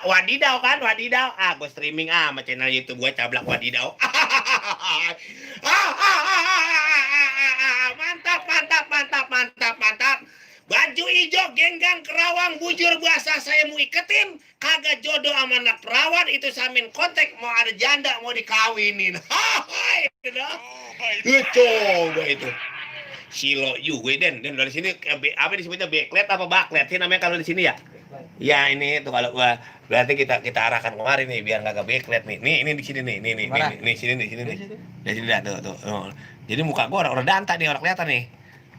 Wadidaw kan, wadidaw. Gue streaming sama channel YouTube gue Cablak Wadidaw. Mantap, mantap, mantap, mantap, mantap. Baju hijau, genggang, kerawang, bujur bahasa saya mau iketin. Kagak jodoh sama anak perawan, itu samin kontak mau ada janda mau dikawinin. Hai, coba itu. Silo juga Den dari sini apa disebutnya backlet apa baklet sih namanya kalau di sini ya? Ya ini tuh kalau gua berarti kita arahkan kemarin nih biar nggak backlet nih. Nih ini di sini nih sini nih sini nih. Di sini dah tuh. Oh. Jadi muka gua orang danta nih orang kelihatan nih.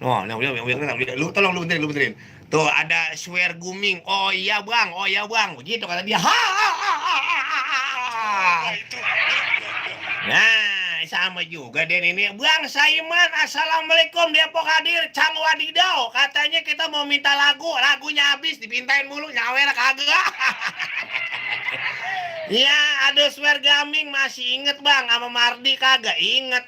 Oh, lu tolong lu benerin. Tuh ada swear guming. Oh iya bang. Begitu kata dia. Nah, sama juga Den ini. Bang Saiman, assalamualaikum Depok hadir. Cang Wadidaw, katanya kita mau minta lagunya habis dipintain mulu nyawer kagak. Ya, ada swear gaming masih inget bang, sama Mardi kagak inget.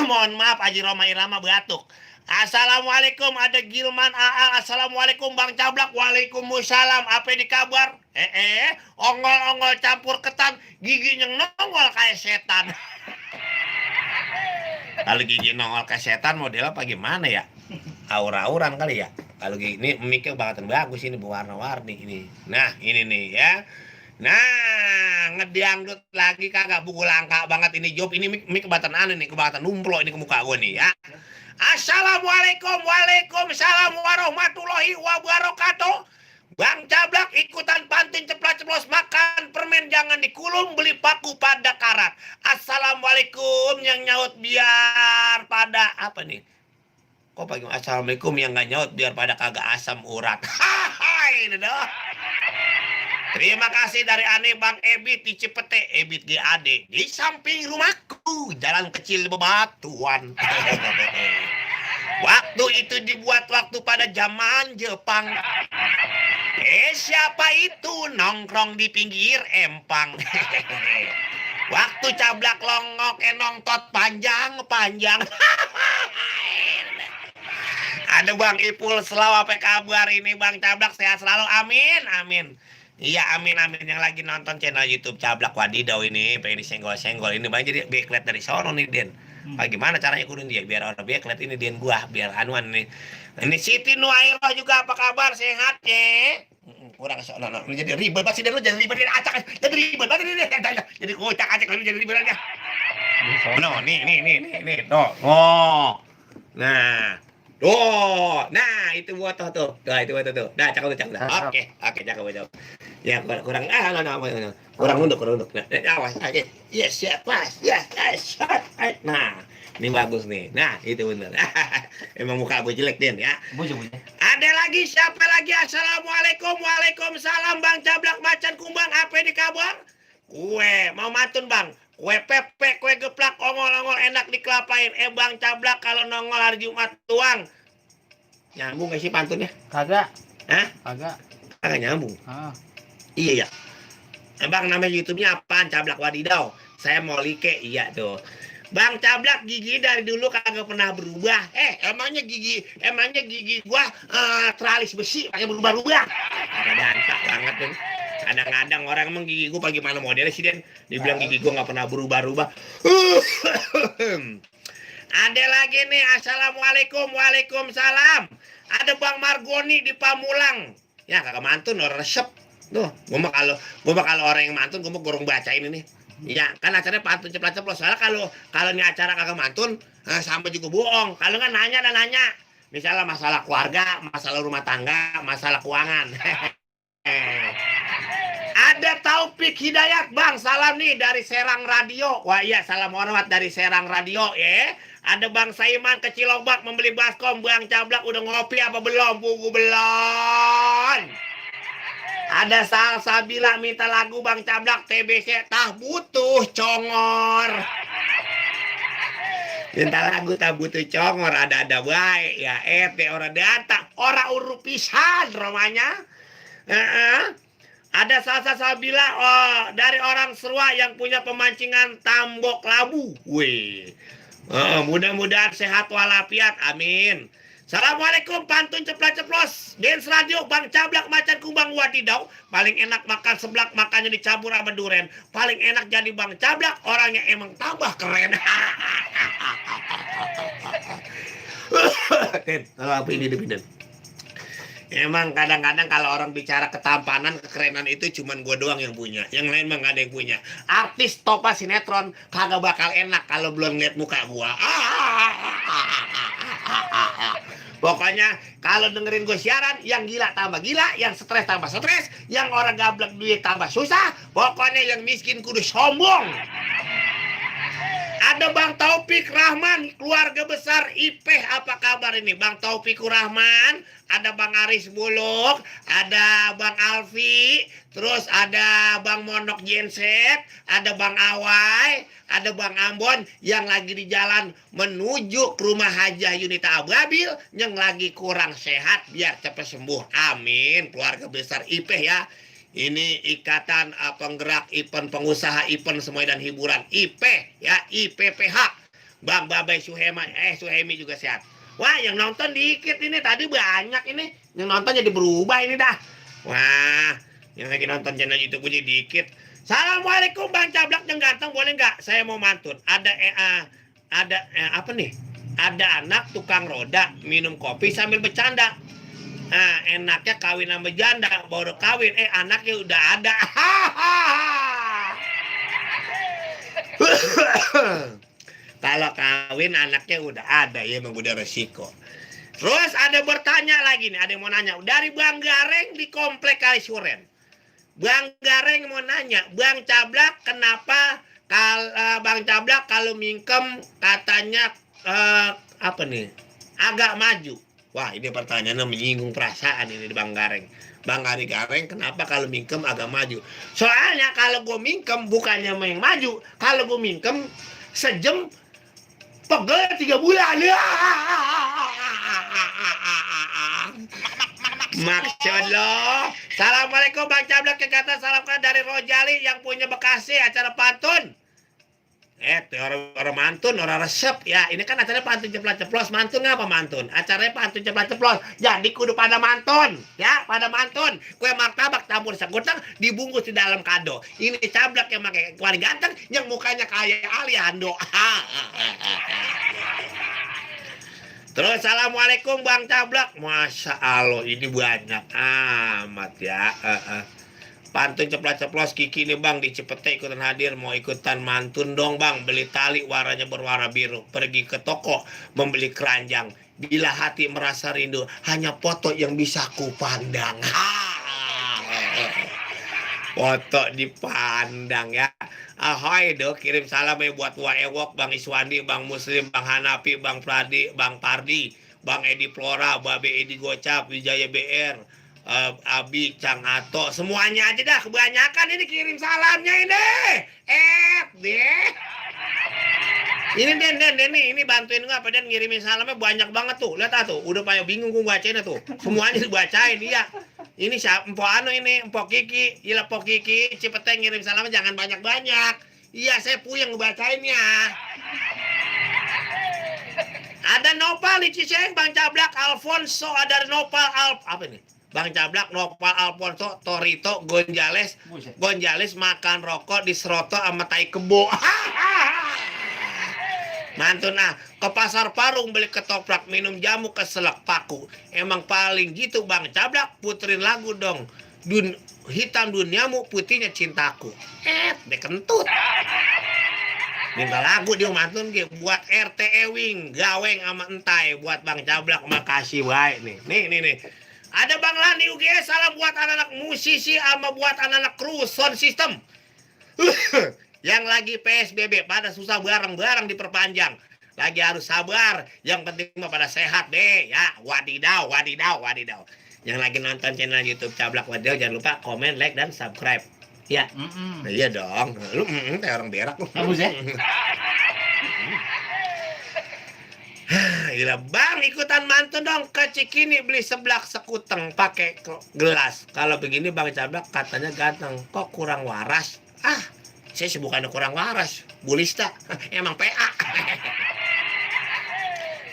Mohon maaf, Haji Roma Irama batuk. Assalamualaikum, ada Gilman Aal. Assalamualaikum Bang Cablak. Waalaikumsalam. Apa di kabar? Ongol-ongol campur ketan, giginya nongol kayak setan. Kalau gigi nongol kayak setan modelnya apa gimana ya? Aura-auran kali ya. Kalau gini mic-nya banget bagus ini berwarna-warni ini. Nah, ini nih ya. Nah, ngediangdut lagi kagak buku langka banget ini job. Ini mic kebatan aneh nih, kebatan numplo ini ke muka gue nih ya. Assalamualaikum, waalaikumsalam warahmatullahi wabarakatuh. Bang Cablak ikutan pantun ceplas-ceplos makan permen jangan dikulum beli paku pada karat. Assalamualaikum yang nyaut biar pada apa nih? Kok pagi assalamualaikum yang nggak nyaut biar pada kagak asam urat. Hai, dah. Terima kasih dari aneh Bang Ebit di Cipete, Ebit GAD di samping rumahku, jalan kecil bebatuan. Waktu itu dibuat waktu pada zaman Jepang. Siapa itu nongkrong di pinggir empang. Waktu Cablak longok nongtot panjang. Ada Bang Ipul selalu apa kabar ini Bang Cablak sehat selalu amin. Iya amin yang lagi nonton channel YouTube Cablak Wadidaw ini pengen disenggol-senggol ini bang jadi backlight dari sono nih Den. Bagaimana caranya kurun dia biar orang backlight ini Den gua biar anuan nih. Ini Siti Nuairoh juga apa kabar sehat ya? Kurang sono lu jadi ribet pasti Den lu jadi ribet acak jadi ribet banget ini jadi kocak acak lu jadi ribet aja. No nih no. Oh. Nah. Oh, nah itu buat tuh. Nah, itu buat tuh. Nah, cakep. Oke, cakep. Ya, kurang kurang nunduk. Nah, awas. Oke. Yes. Nah, ini bagus nih. Nah, itu bener. Emang muka gue jelek Den ya. Bujur. Ada lagi siapa lagi? Assalamualaikum. Waalaikumsalam Bang Cablak Macan Kumbang. Apa di kabar? Kue mau mantun Bang. Kue pepek, kue geplak, ongol-ongol enak dikelapain. Bang Cablak kalau nongol hari Jumat tuang. Nyambung gak sih pantunnya? Kagak. Hah? Kagak nyambung. Iya ya. Bang nama YouTube-nya apaan? Cablak Wadidaw. Saya mau like. Iya tuh. Bang Cablak gigi dari dulu kagak pernah berubah. Emangnya gigi gua teralis besi pakai berubah-ubah. Ada dantak banget tuh. Kadang-kadang orang emang gigi gue bagaimana modelnya sih Den? Dibilang gigi gue nggak pernah berubah-ubah. Ada lagi nih. Assalamualaikum. Waalaikumsalam. Ada Bang Margoni di Pamulang. Ya kagak mantun orang resep. Tuh, gue mah kalau orang yang mantun gue mau gorong bacain ini. Ya kan acaranya pantun ceplos-ceplos. Soalnya kalau ini acara kagak mantun sama juga bohong. Kalau nggak nanya. Misalnya masalah keluarga, masalah rumah tangga, masalah keuangan. Ada Taufik Hidayat Bang, salam nih dari Serang Radio. Wah iya, salam hormat dari Serang Radio ya. Ada Bang Saiman ke Cilobak membeli baskom. Bang Cablak udah ngopi apa belum? Buku belum. Ada Salsabila minta lagu Bang Cablak TBC tah butuh congor. Minta lagu tak butuh congor ada baik ya orang data orang urupisan romanya. Ada Salsabila dari orang Serua yang punya pemancingan tambok labu. Wih. Mudah-mudahan sehat walafiat. Amin. Assalamualaikum pantun ceplas-ceplos. Dance Radio Bang Cablak macan kumbang wadidaw. Paling enak makan seblak makannya dicampur sama duren. Paling enak jadi Bang Cablak, orangnya emang tambah keren. Kalau apa ini dipindah. Emang kadang-kadang kalau orang bicara ketampanan, kekerenan itu cuman gue doang yang punya. Yang lain mah gak ada yang punya. Artis topa sinetron kagak bakal enak kalau belum lihat muka gue. Pokoknya kalau dengerin gue siaran, yang gila tambah gila, yang stres tambah stres, yang orang gablek duit tambah susah, pokoknya yang miskin kudu sombong. Ada Bang Taufik Rahman, keluarga besar Ipeh, apa kabar ini? Bang Taufikur Rahman, ada Bang Aris Buluk, ada Bang Alfi, terus ada Bang Monok Genset, ada Bang Awai, ada Bang Ambon yang lagi di jalan menuju ke rumah Hajah Yunita Ababil yang lagi kurang sehat biar cepat sembuh. Amin. Keluarga besar Ipeh ya. Ini ikatan penggerak event pengusaha event semuanya dan hiburan IP ya, IPPH. Bang Babay Suhemi juga sehat. Wah, yang nonton dikit ini, tadi banyak ini. Yang nonton jadi berubah ini dah. Wah, yang lagi nonton channel YouTube punya dikit. Assalamualaikum Bang Cablak yang ganteng, boleh nggak? Saya mau mantun. Ada apa nih? Ada anak tukang roda minum kopi sambil bercanda. Nah, enaknya kawin sama janda, baru kawin, anaknya udah ada. Kalau kawin anaknya udah ada, ya emang udah resiko. Terus ada bertanya lagi nih, ada yang mau nanya. Dari Bang Gareng di Komplek Kalisuren. Bang Gareng mau nanya, Bang Cablak kenapa Bang Cablak kalau mingkem katanya apa nih? Agak maju. Wah, ini pertanyaannya menyinggung perasaan ini di Bang Gareng. Bang Ari Gareng kenapa kalau mingkem agak maju? Soalnya kalau gue mingkem bukannya main maju. Kalau gue mingkem sejam pegel 3 bulan. Maksud lo. Assalamualaikum Bang Cablak, kekata salamkan dari Rojali yang punya Bekasi acara pantun. Orang mantun, orang resep ya. Ini kan acaranya pantun ceplos-ceplos. Mantun apa mantun? Acaranya pantun ceplos-ceplos. Jadi kudu pada mantun ya, pada mantun. Kue martabak campur segudang dibungkus di dalam kado. Ini Cablak yang pakai kuali ganteng yang mukanya kayak Aliando. Terus assalamualaikum Bang Cablak. Masya Allah, ini banyak amat ya. Pantun ceplos-ceplos Kiki nih Bang di Cipete ikutan hadir, mau ikutan mantun dong Bang. Beli tali warnanya berwarna biru, pergi ke toko membeli keranjang. Bila hati merasa rindu, hanya foto yang bisa kupandang. Foto dipandang ya. Ahoy do, kirim salam ya buat Waewok, Bang Iswandi, Bang Muslim, Bang Hanapi, Bang Pradi, Bang Pardi, Bang Edi Flora, Babe Edi Gocap, Wijaya BR, Abi, Cang Ato, semuanya aja dah, kebanyakan ini kirim salamnya ini. Deh. Ini bantuin gua apa dan ngirimin salamnya banyak banget tuh. Lihat tuh, udah pada bingung gua bacainnya tuh. Semuanya dibacain dia. Ini siapa? Empok Empok Kiki, Ila Empok Kiki, Cipete ngirim salamnya jangan banyak-banyak. Iya, saya puyeng ngebacainnya. Ada Nopal di Ciseng, Bang Cablak, Alfonso, ada Nopal apa ini? Bang Cablak, Nopal, Alfonso, Torito, Gonjales makan rokok di seroto sama tai kebo. Mantun ke pasar Parung beli ketoprak, minum jamu keselak paku. Emang paling gitu Bang Cablak, puterin lagu dong. Hitam duniamu, putihnya cintaku. Dekentut. Minta lagu dia mantun buat RT Ewing, Gaweng sama Entai, buat Bang Cablak, makasih baik nih. Nih. Ada Bang Lani UGS, salam buat anak-anak musisi sama buat anak-anak kru sound system. Yang lagi PSBB pada susah bareng-bareng diperpanjang. Lagi harus sabar, yang penting mah pada sehat deh ya. Wadidaw. Yang lagi nonton channel YouTube Cablak Wadidaw, jangan lupa komen, like dan subscribe. Ya. Iya dong. Lu kayak orang berak lu. Bagus ya. Gila Bang, ikutan mantun dong ke Cikini beli seblak sekuteng pakai gelas. Kalau begini Bang Cablak katanya ganteng, kok kurang waras? Saya sih bukannya kurang waras, bulista. Emang PA.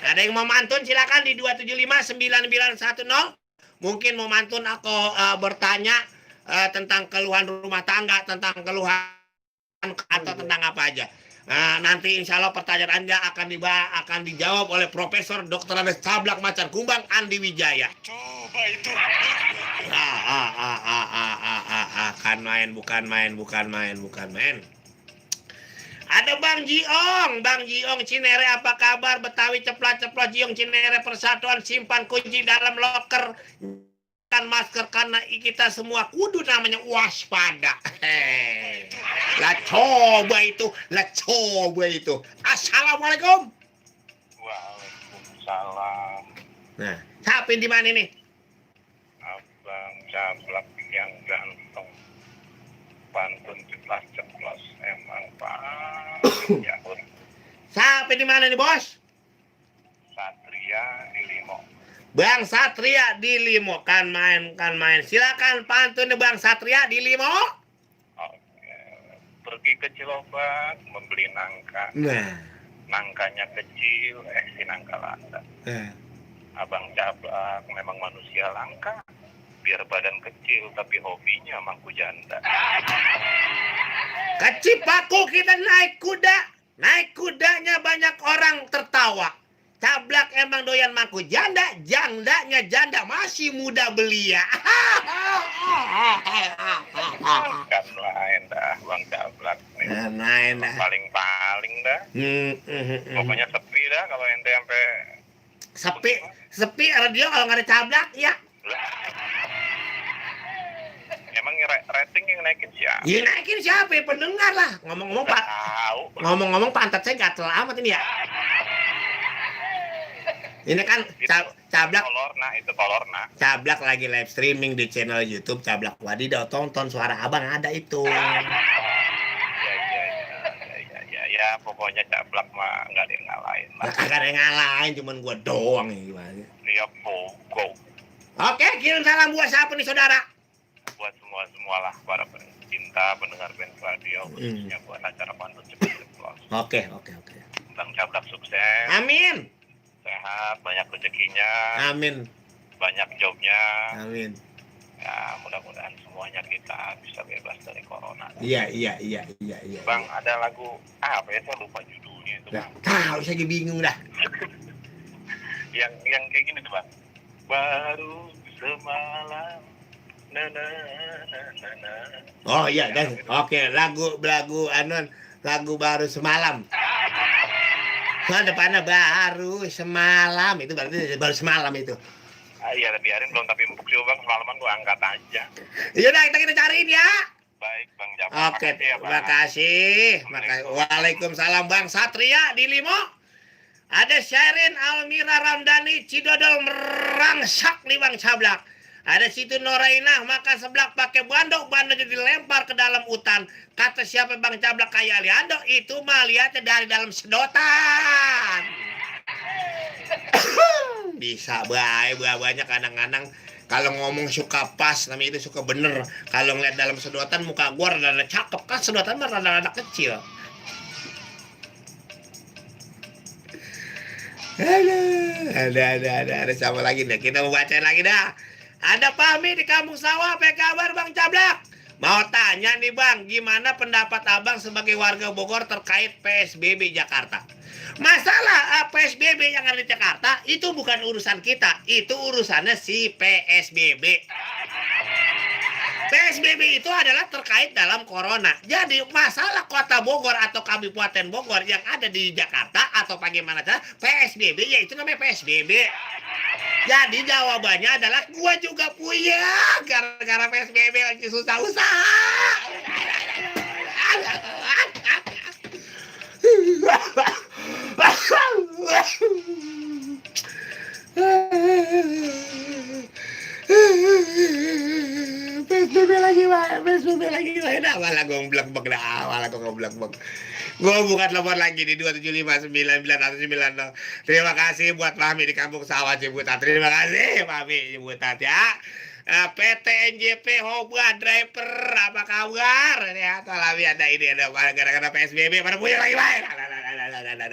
Ada yang mau mantun silakan di 2759910. Mungkin mau mantun aku bertanya tentang keluhan rumah tangga, tentang keluhan atau tentang apa aja. Nah, nanti insya Allah pertanyaan Anda akan dijawab oleh Profesor Dr. Andes Cablak Macan Kumbang Andi Wijaya. Coba itu. Kan main, bukan main. Ada Bang Jiong Cinere, apa kabar? Betawi ceplat Jiong Cinere Persatuan, simpan kunci dalam loker, kan masker karena kita semua kudu namanya waspada. Lah coba itu. Assalamualaikum. Waalaikumsalam. Nah, siapa di mana nih? Abang Cablak yang ganteng, pantun ceplas emang paling jahur. Siapa di mana nih, Bos? Satria di Limo. Bang Satria di Limo, kan main. Silakan pantun Bang Satria di Limo. Oke. Pergi ke Ciloba membeli nangka. Nah, Nangkanya kecil, si nangka langka. Abang Cablak memang manusia langka. Biar badan kecil tapi hobinya mangku janda. Kecipaku kita naik kuda. Naik kudanya banyak orang tertawa. Cablak emang doyan mangku janda, jandanya janda masih muda belia. Kan lain dah Bang Cablak. Lain dah. Paling dah. Pokoknya sepi dah kalau ente sampai sepi radio kalau nggak ada Cablak ya. Emang rating yang naikin siapa? Ya naikin siapa ya? Pendengar lah. Ngomong-ngomong Pak. Ngomong-ngomong pantat saya gatel amat ini ya. Ini kan Cablak Kolorna. Cablak lagi live streaming di channel YouTube Cablak Wadidaw. Tonton suara abang ada itu. Ya pokoknya Cablak mah nggak ada yang ngalahin lah. Nggak ada yang ngalahin, cuman gua doang nih gimana. Iya go. Oke, kirim salam buat siapa nih saudara? Buat semua lah para pencinta pendengar band radio, khususnya buat acara pantun ceplos. Oke. Bang Cablak sukses. Amin. Sehat, banyak rezekinya. Amin. Banyak jobnya. Amin. Ya mudah-mudahan semuanya kita bisa bebas dari corona. Iya. Bang, ada lagu apa ya, saya lupa judulnya itu Bang. Tahu saya bingung dah. yang kayak gini tuh Bang. Baru semalam. Oh iya, dan oke, lagu baru semalam. Nah, depannya baru semalam, itu berarti baru semalam itu. Iya, biarin belum tapi empuk sih Bang, semalaman gua angkat aja. Iya dah, kita cariin ya. Baik Bang Jamal. Oke, terima kasih. Waalaikumsalam Bang Satria di Limo. Ada Syarin Almira Ramdhani Cidodol merangsak nih Bang Cablak. Ada situ Norainah makan seblak pakai bandoknya dilempar ke dalam hutan. Kata siapa Bang Cablak kayak Aliando, itu mah lihatnya dari dalam sedotan. Bisa banyak kadang-kadang kalau ngomong suka pas, namanya itu suka bener. Kalau ngeliat dalam sedotan muka gua rada cakep, kan sedotan mah rada kecil. Ada sama lagi dah. Kita mau bacain lagi dah. Ada Fahmi di Kampung Sawah, apa kabar Bang Cablak? Mau tanya nih Bang, gimana pendapat Abang sebagai warga Bogor terkait PSBB Jakarta? Masalah PSBB yang ada di Jakarta itu bukan urusan kita, itu urusannya si PSBB. PSBB itu adalah terkait dalam corona. Jadi masalah kota Bogor atau Kabupaten Bogor yang ada di Jakarta atau bagaimana cara PSBB, ya itu namanya PSBB. Jadi jawabannya adalah gua juga punya gara-gara PSBB lagi susah-susah. PSBB lagi dah. Malah goblok bang. Gue buka telepon lagi di 2759990. Terima kasih buat Fahmi di Kampung Sawah Ciputat. Terima kasih Fahmi Ciputat ya. PT NJP Hoba Driver, apa kabar? Ya, kalau ada ini ada gara-gara PSBB pada punya lagi baik. Halo,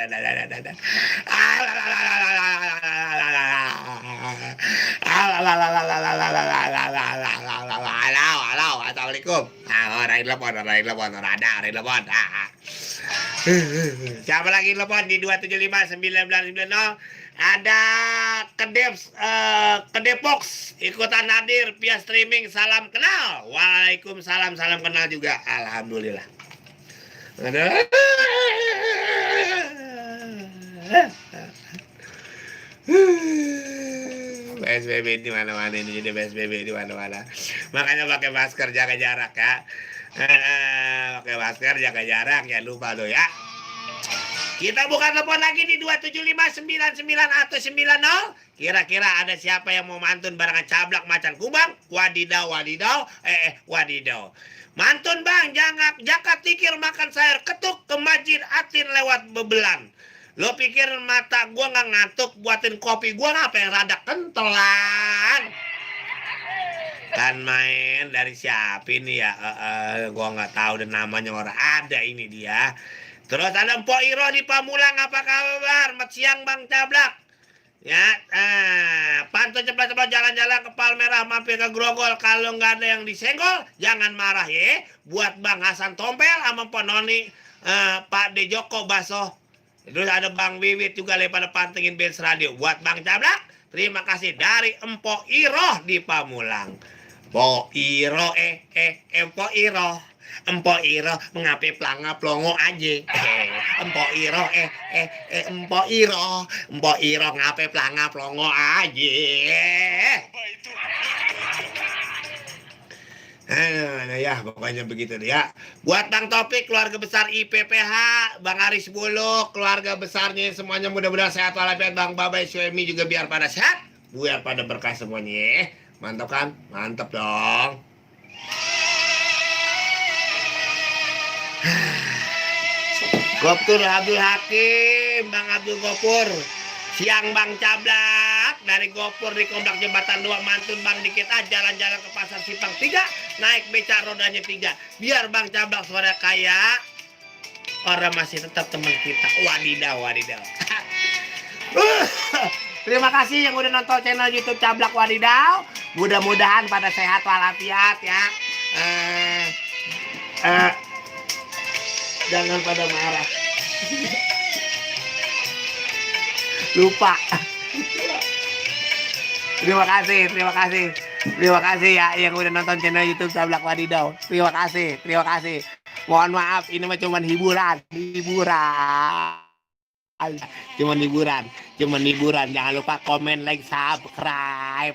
assalamualaikum. Orang telepon. Siapa lagi telepon di 275 1990? Ada Kedepox ikutan hadir via streaming. Salam kenal. Waalaikumsalam, salam kenal juga. Alhamdulillah. PSBB di mana-mana ini, jadi PSBB di mana-mana. Makanya pakai masker, jaga jarak ya. Pakai masker, jaga jarak, jangan lupa loh ya. Kita buka telepon lagi di 275 99 atau 90. Kira-kira ada siapa yang mau mantun barangan cablak macan kubang? Wadidaw. Mantun bang, jakat tikir makan sayur ketuk ke masjid atin lewat bebelan. Lo pikir mata gua nggak ngantuk buatin kopi gua apa yang rada kentelan? Kan main dari siapa ini ya? Gua nggak tahu dan namanya orang ada ini dia. Terus ada Mpok Iro di Pamulang, apa kabar? Mat siang Bang Cablak. Ya, pantun cepat-cepat jalan-jalan ke Palmerah mampir ke Grogol. Kalau nggak ada yang disenggol, jangan marah ya. Buat Bang Hasan Tompel sama Mpok Noni, Pak De Joko Baso. Terus ada Bang Wiwit juga pada pantengin Benz Radio. Buat Bang Cablak, terima kasih dari Mpok Iro di Pamulang. Mpok Iro, Mpok Iro. Empok Iro mengapai pelanga plongo aja. Empok Iro Empok Iro ngapai pelanga plongo aja. Nah ya pokoknya begitu deh ya. Buat Bang Topik, keluarga besar IPPH, Bang Aris Buluk, keluarga besarnya semuanya mudah-mudahan sehat walafiat. Bang Babai Suemi juga biar pada sehat, biar pada berkah semuanya. Mantap kan? Mantap dong. Gopur Abdul Hakim, Bang Abdul Gopur. Siang Bang Cablak, dari Gopur di Komplek Jembatan 2 mantun Bang dikit aja jalan-jalan ke Pasar Simpang 3, naik beca rodanya 3. Biar Bang Cablak suara kaya, orang masih tetap teman kita. Wadidaw. Terima kasih yang udah nonton channel YouTube Cablak Wadidaw. Mudah-mudahan pada sehat walafiat ya. Jangan pada marah. Lupa. Terima kasih ya yang udah nonton channel YouTube Cablak Wadidaw. Terima kasih. Mohon maaf, ini mah cuman hiburan. Cuman hiburan. Jangan lupa komen, like, subscribe.